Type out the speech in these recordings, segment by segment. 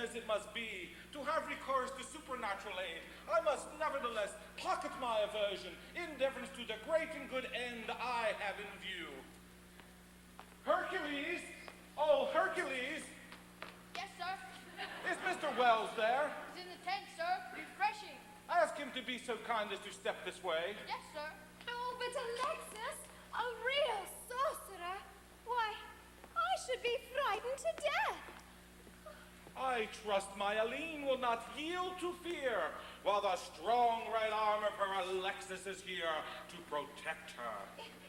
as it must be, to have recourse to supernatural aid, I must nevertheless pocket my aversion in deference to the great and good end I have in view. Hercules! Oh, Hercules! Yes, sir. Is Mr. Wells there? He's in the tent, sir, refreshing. Ask him to be so kind as to step this way. Yes, sir. Oh, but Alexis, a real sorcerer. Why, I should be frightened to death. I trust my Aline will not yield to fear, while the strong right arm of her Alexis is here to protect her.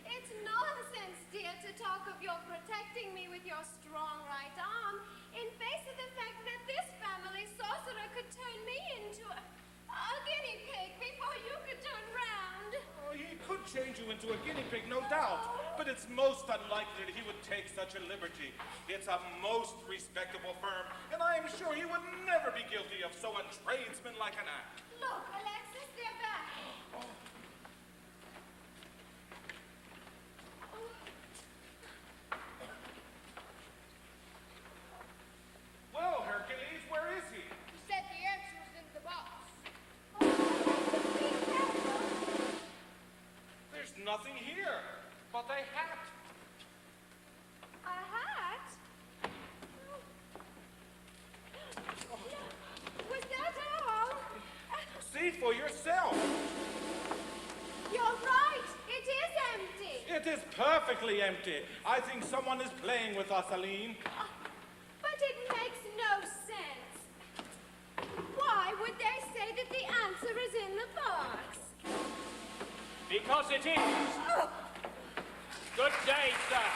It's nonsense, dear, to talk of your protecting me with your strong right arm, in face of the fact that this family sorcerer could turn me into a guinea pig before you could turn round. Oh, he could change you into a guinea pig, no doubt, but it's most unlikely that he would take such a liberty. It's a most respectable firm, and I am sure he would never be guilty of so untradesmanlike an act. Look, Alexis, they're back. Well, Hercules, where is he? He said the answer was in the box. Be careful. There's nothing here but a hat. A hat? Was that all? See for yourself. You're right. It is empty. It is perfectly empty. I think someone is playing with us, Aline. But it makes no sense. Why would they say that the answer is in the box? Because it is. Good day, sir.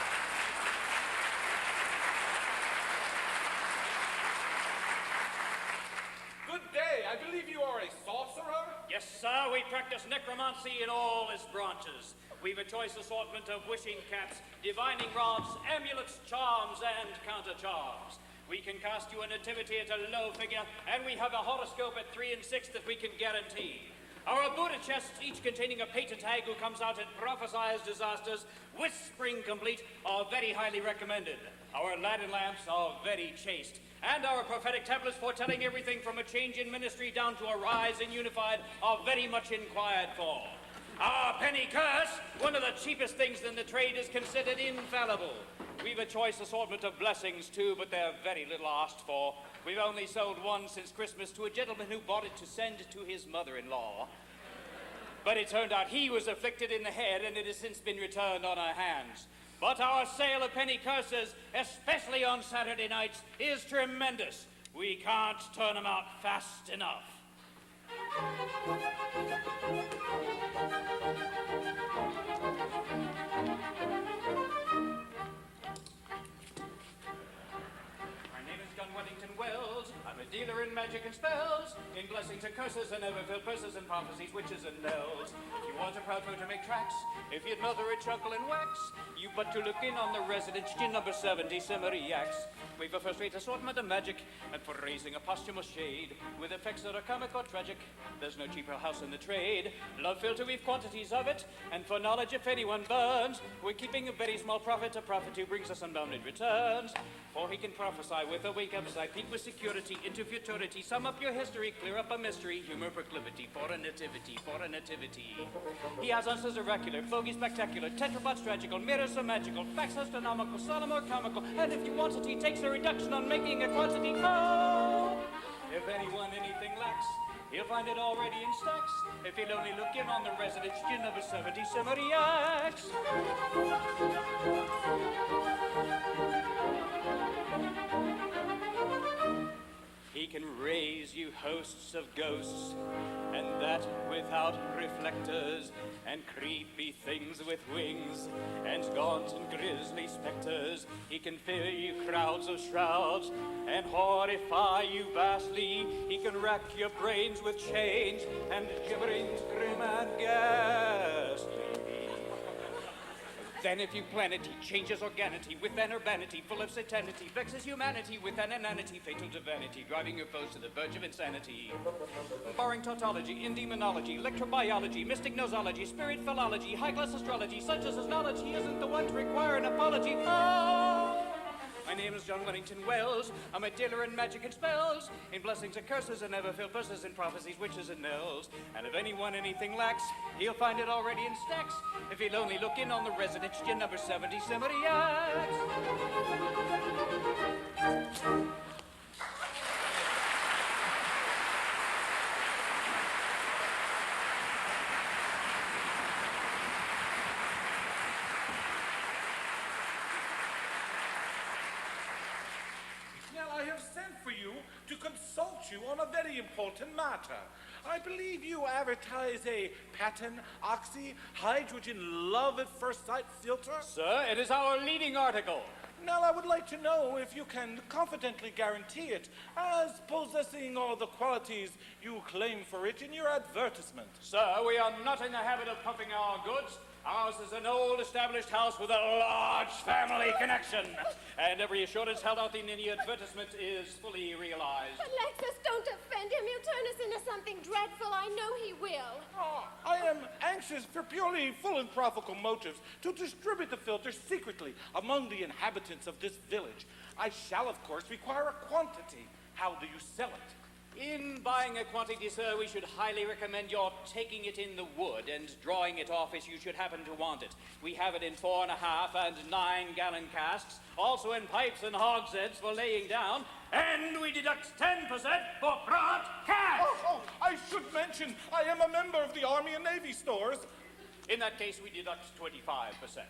Good day. I believe you are a sorcerer? Yes, sir, we practice necromancy in all its branches. We've a choice assortment of wishing caps, divining rods, amulets, charms, and counter-charms. We can cast you a nativity at a low figure, and we have a horoscope at 3 and 6 that we can guarantee. Our Buddha chests, each containing a patent hag who comes out and prophesies disasters, with spring complete, are very highly recommended. Our Aladdin lamps are very chaste. And our prophetic tablets foretelling everything from a change in ministry down to a rise in unified are very much inquired for. Our penny curse, one of the cheapest things in the trade, is considered infallible. We've a choice assortment of blessings too, but they're very little asked for. We've only sold one since Christmas to a gentleman who bought it to send to his mother-in-law. But it turned out he was afflicted in the head, and it has since been returned on our hands. But our sale of penny curses, especially on Saturday nights, is tremendous. We can't turn them out fast enough. Wellington Wells. I'm a dealer in magic and spells, in blessings and curses and overfilled purses and prophecies, witches and bells. If you want a proud foe to make tracks, if you'd mother a chuckle and wax, you but to look in on the residence gin number 70 Cimmeriacs. We've a first-rate assortment of magic, and for raising a posthumous shade, with effects that are comic or tragic, there's no cheaper house in the trade. Love filter, we've quantities of it, and for knowledge if anyone burns, we're keeping a very small profit, a prophet who brings us unbounded returns. For he can prophesy with a wink upside, peak with security, into futurity, sum up your history, clear up a mystery, humor proclivity, for a nativity, for a nativity. He has answers oracular, fogey spectacular, tetrapods tragical, mirrors so magical, facts astronomical, solemn or comical, and if you want it, he takes a reduction on making a quantity. Oh! If anyone anything lacks, he'll find it already in stacks, if he'll only look in on the residence gin number 70 Cimmeriacs. He can raise you hosts of ghosts, and that without reflectors, and creepy things with wings, and gaunt and grisly specters. He can fill you crowds of shrouds, and horrify you vastly. He can rack your brains with change, and gibberings grim and ghastly. Then if you planety changes organity with an urbanity full of satanity, vexes humanity with an inanity fatal to vanity, driving your foes to the verge of insanity. Barring tautology, in demonology, electrobiology, mystic nosology, spirit philology, high-class astrology, such as his knowledge, he isn't the one to require an apology. Oh! My name is John Wellington Wells. I'm a dealer in magic and spells, in blessings and curses, and never fill purses, in prophecies, witches, and mills. And if anyone anything lacks, he'll find it already in stacks. If he'll only look in on the residence, number 70, Semeriacs. I have sent for you to consult you on a very important matter. I believe you advertise a patent oxy hydrogen love at first sight filter. Sir, it is our leading article. Now, I would like to know if you can confidently guarantee it as possessing all the qualities you claim for it in your advertisement. Sir, we are not in the habit of pumping our goods. Ours is an old established house with a large family connection. And every assurance held out in any advertisement is fully realized. Alexis, don't offend him. He'll turn us into something dreadful. I know he will. Oh, I am anxious for purely philanthropical motives to distribute the filter secretly among the inhabitants of this village. I shall, of course, require a quantity. How do you sell it? In buying a quantity, sir, we should highly recommend your taking it in the wood and drawing it off as you should happen to want it. We have it in 4.5 and 9-gallon casks, also in pipes and hogsheads for laying down, and we deduct 10% for broadcast. Oh, I should mention, I am a member of the Army and Navy stores. In that case, we deduct 25%.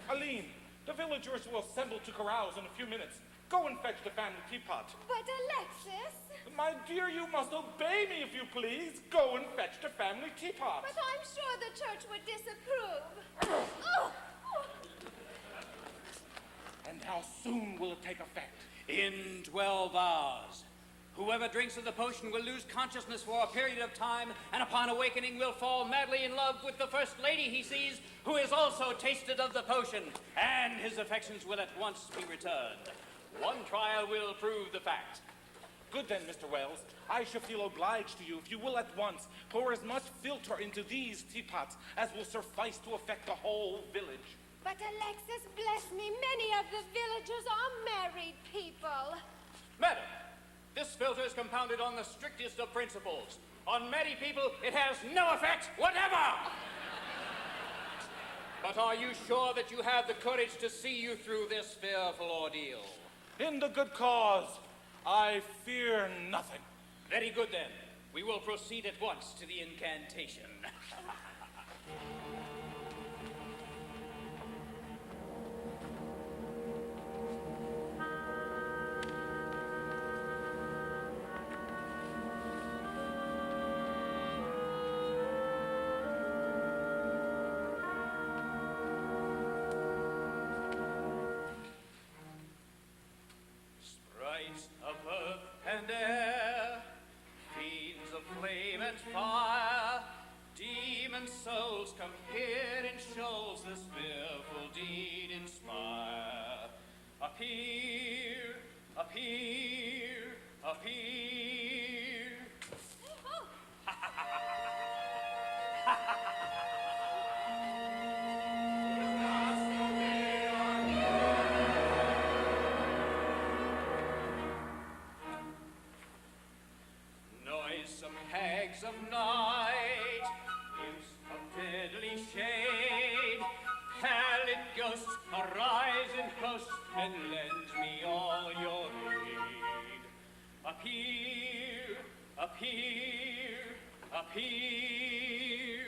Aline, the villagers will assemble to carouse in a few minutes. Go and fetch the family teapot. But Alexis... My dear, you must obey me if you please. Go and fetch the family teapot. But I'm sure the church would disapprove. Oh! And how soon will it take effect? In 12 hours. Whoever drinks of the potion will lose consciousness for a period of time, and upon awakening will fall madly in love with the first lady he sees, who has also tasted of the potion, and his affections will at once be returned. One trial will prove the fact. Good then, Mr. Wells. I shall feel obliged to you if you will at once pour as much filter into these teapots as will suffice to affect the whole village. But Alexis, bless me, many of the villagers are married people. Madam, this filter is compounded on the strictest of principles. On many people, it has no effect whatever. But are you sure that you have the courage to see you through this fearful ordeal? In the good cause, I fear nothing. Very good, then. We will proceed at once to the incantation. Sprites of earth and air, fiends of flame and fire, demon souls come here in shoals, this fearful deed inspire. Appear, appear, appear. Oh. Noisome hags of night, imps of deadly shade, pallid ghosts arise in hosts and lend me all your aid. Appear, appear, appear.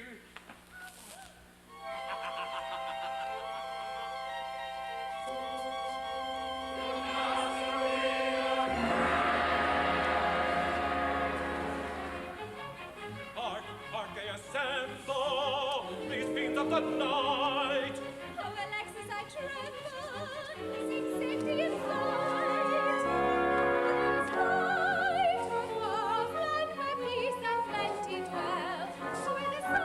Hark, hark, they assemble, these fiends of the night. Oh, Alexis, I tremble. Seek safety in flight. Flight of war, flight where peace and plenty dwell. Where the sun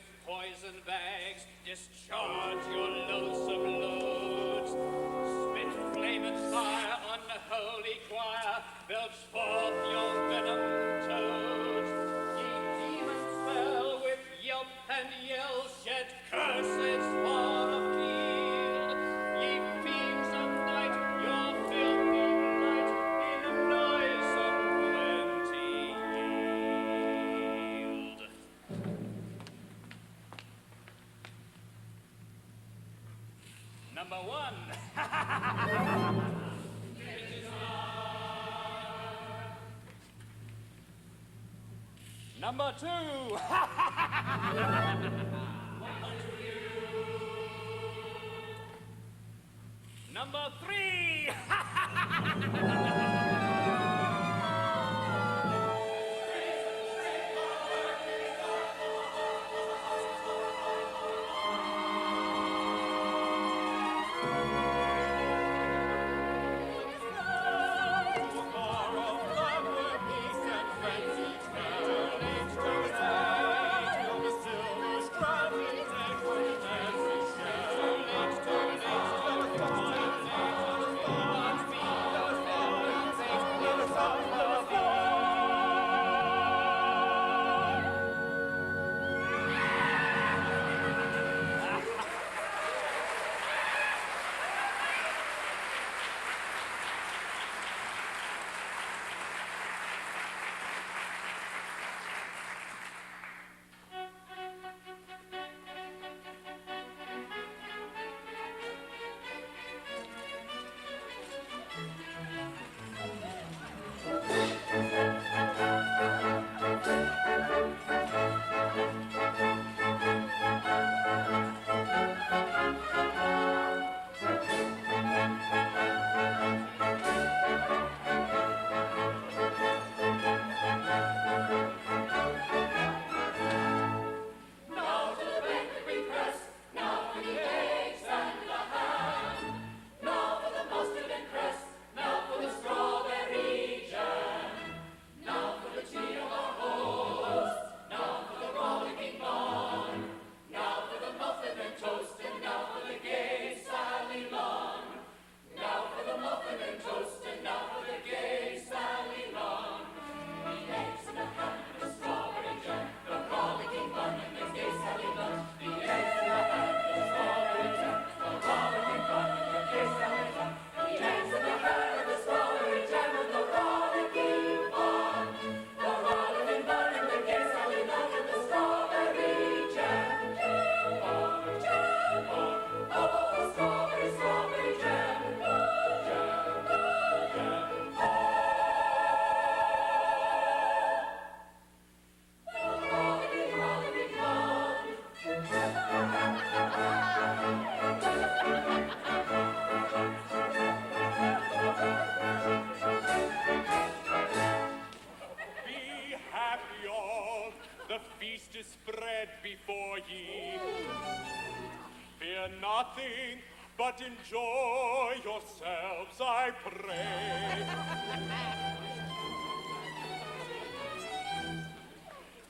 with poison bags, discharge your loathsome loads. Spit flame and fire on the holy choir, belch forth your venom toads. Ye demons fell with yelp and yell, shed curses far afield. Ye fiends of night, your filthy light in noisome plenty yield. Number one. Number two. Number three. Nothing but enjoy yourselves, I pray.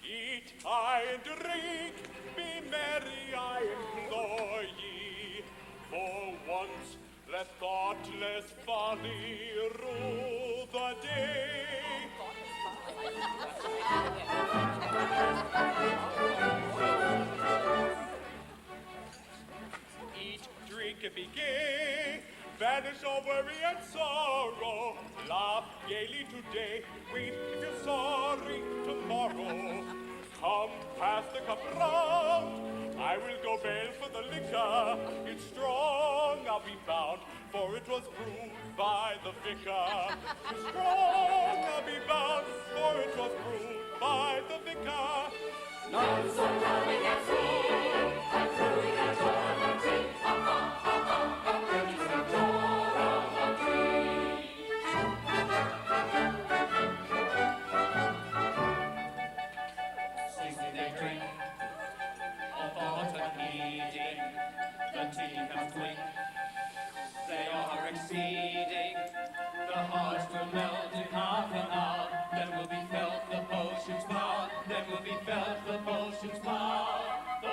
Eat high and drink, be merry, I implore ye. For once let thoughtless folly rule the day. And be gay, banish all worry and sorrow, laugh gaily today, weep if you're sorry tomorrow. Come, pass the cup round, I will go bail for the liquor, it's strong, I'll be bound, for it was brewed by the vicar. Strong, I'll be bound, for it was brewed by the vicar. None so loving as he, and brewing a Jordan tea. Exceeding, the hearts will melt in half an hour. Then will be felt the potion's power. Then will be felt the potion's power. The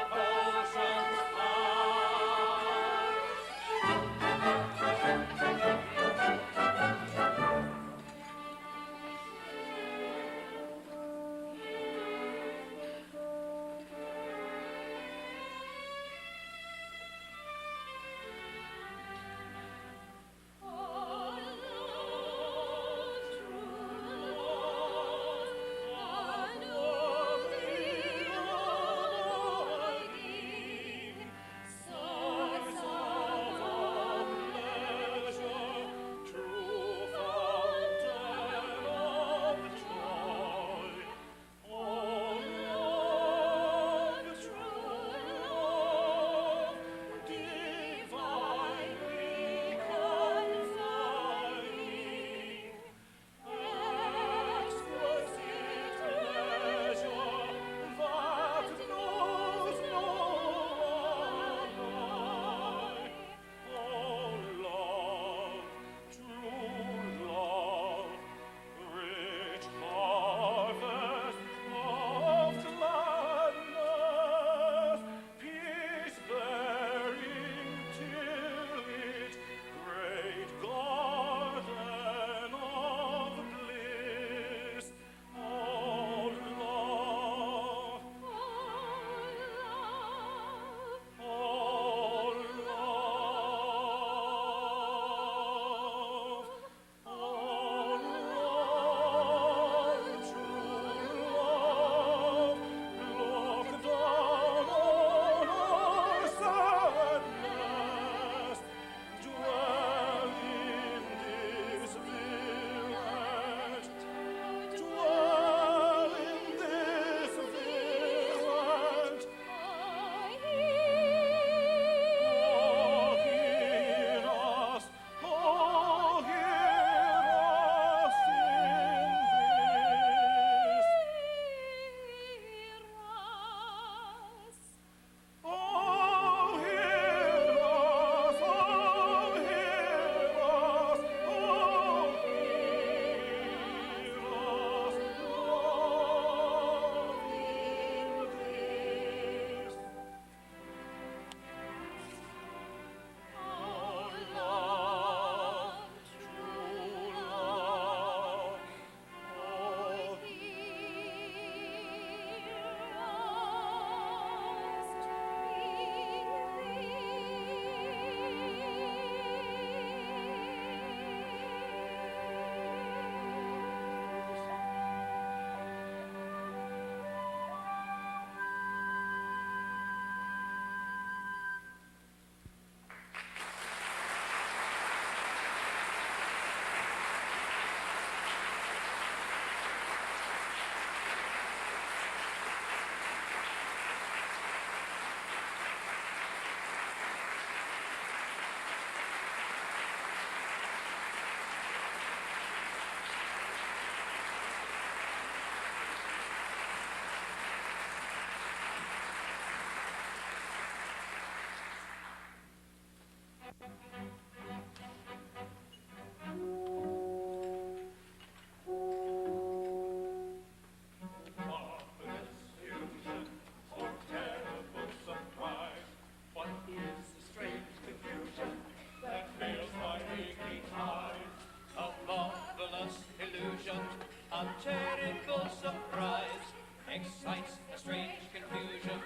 terrible surprise excites a strange confusion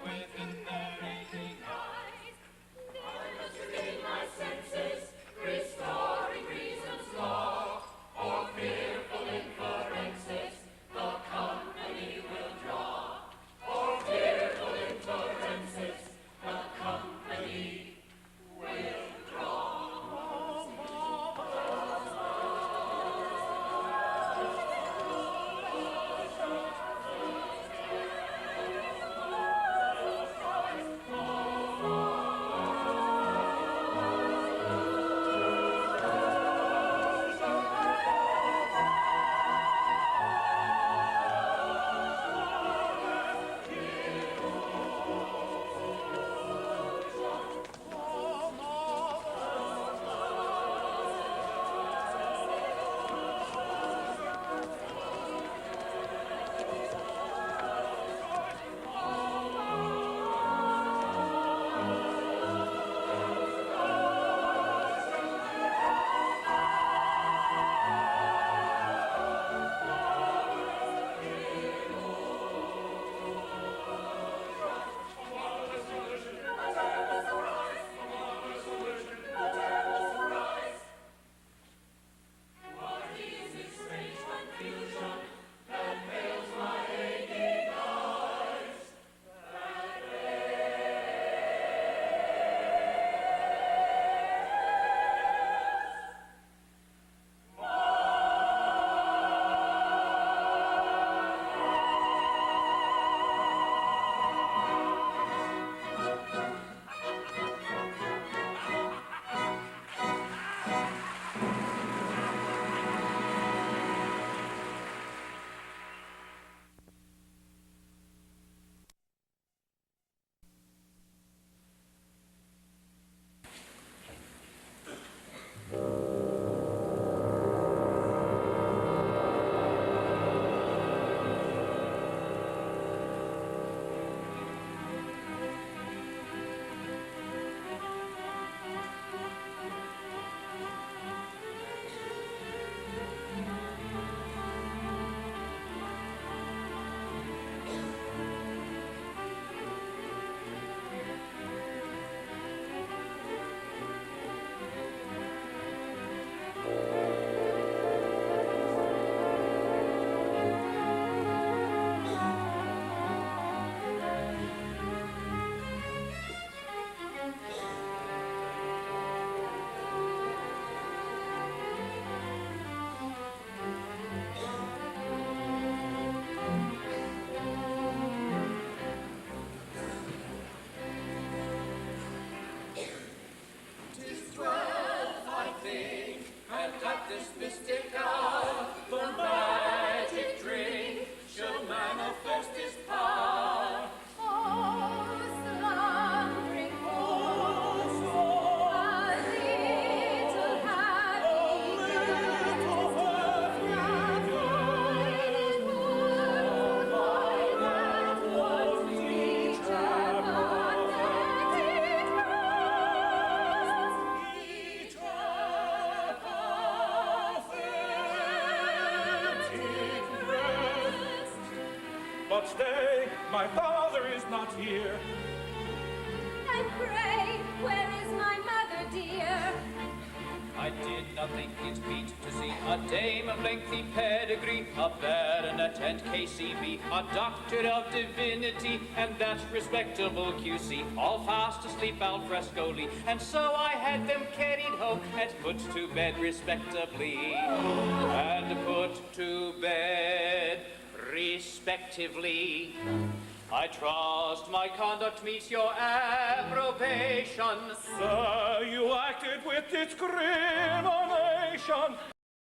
within their aching eyes. I must regain my senses, restoring reason's law, or fearful inferences the company will draw. Or fearful inferences the company will draw. But stay, my father is not here. And pray, where is my mother dear? I did not think it meet to see a dame of lengthy pedigree, a baronet and KCB, a doctor of divinity, and that respectable QC, all fast asleep al frescoly. And so I had them carried home and put to bed respectably, and put to bed respectively. I trust my conduct meets your approbation. Sir, you acted with discrimination.